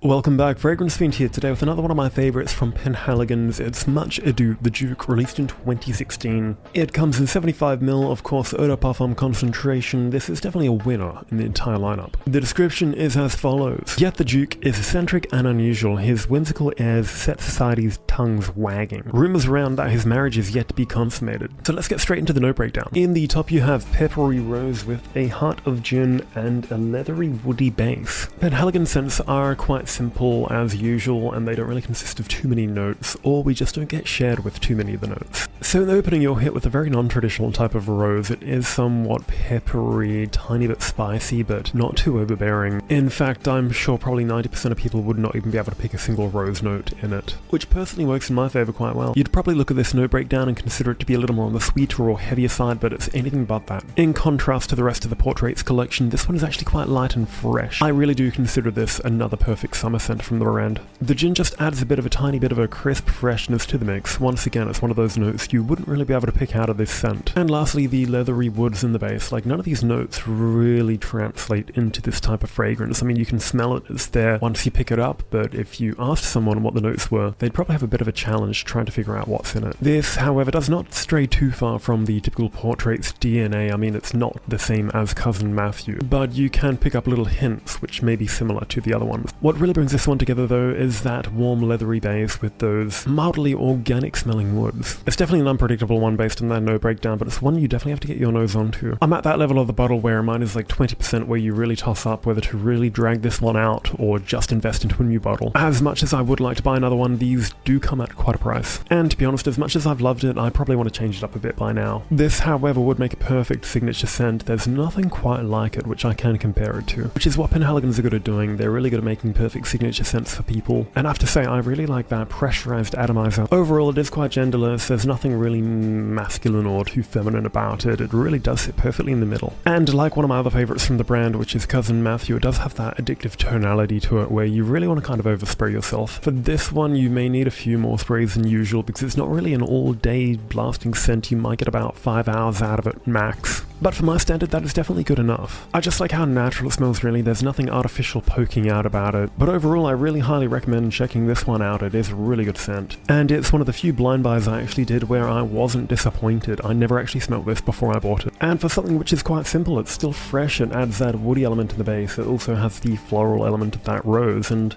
Welcome back, Fragrance Fiend here today with another one of my favourites from Penhaligons. It's Much Ado the Duke, released in 2016. It comes in 75ml, of course, eau de parfum concentration. This is definitely a winner in the entire lineup. The description is as follows. Yet the Duke is eccentric and unusual. His whimsical airs set society's tongues wagging. Rumours around that his marriage is yet to be consummated. So let's get straight into the note breakdown. In the top you have peppery rose with a heart of gin and a leathery woody base. Penhaligons scents are quite simple as usual, and they don't really consist of too many notes, or we just don't get shared with too many of the notes. So in the opening you're hit with a very non-traditional type of rose. It is somewhat peppery, tiny bit spicy, but not too overbearing. In fact, I'm sure probably 90% of people would not even be able to pick a single rose note in it, which personally works in my favour quite well. You'd probably look at this note breakdown and consider it to be a little more on the sweeter or heavier side, but it's anything but that. In contrast to the rest of the Portraits collection, this one is actually quite light and fresh. I really do consider this another perfect summer scent from the brand. The gin just adds a bit of a tiny bit of a crisp freshness to the mix. Once again, it's one of those notes you wouldn't really be able to pick out of this scent. And lastly, the leathery woods in the base. Like, none of these notes really translate into this type of fragrance. I mean, you can smell it, it's there once you pick it up, but if you asked someone what the notes were, they'd probably have a bit of a challenge trying to figure out what's in it. This, however, does not stray too far from the typical Portraits DNA. I mean, it's not the same as Cousin Matthew, but you can pick up little hints which may be similar to the other ones. What really brings this one together though is that warm leathery base with those mildly organic smelling woods. It's definitely an unpredictable one based on that note breakdown, but it's one you definitely have to get your nose onto. I'm at that level of the bottle where mine is like 20%, where you really toss up whether to really drag this one out or just invest into a new bottle. As much as I would like to buy another one, these do come at quite a price. And to be honest, as much as I've loved it, I probably want to change it up a bit by now. This, however, would make a perfect signature scent. There's nothing quite like it which I can compare it to, which is what Penhaligons are good at doing. They're really good at making perfect signature scents for people. And I have to say, I really like that pressurized atomizer. Overall, it is quite genderless. There's nothing really masculine or too feminine about it. It really does sit perfectly in the middle. And like one of my other favorites from the brand, which is Cousin Matthew, it does have that addictive tonality to it where you really want to kind of overspray yourself. For this one, you may need a few more sprays than usual because it's not really an all-day blasting scent. You might get about 5 hours out of it max. But for my standard, that is definitely good enough. I just like how natural it smells, really. There's nothing artificial poking out about it. But overall, I really highly recommend checking this one out. It is a really good scent. And it's one of the few blind buys I actually did where I wasn't disappointed. I never actually smelled this before I bought it. And for something which is quite simple, it's still fresh and adds that woody element in the base. It also has the floral element of that rose and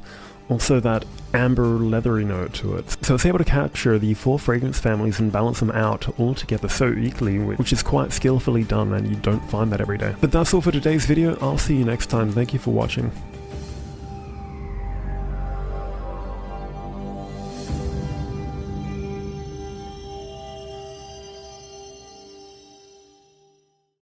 also that amber leathery note to it. So it's able to capture the 4 fragrance families and balance them out all together so equally, which is quite skillfully done, and you don't find that every day. But that's all for today's video. I'll see you next time. Thank you for watching.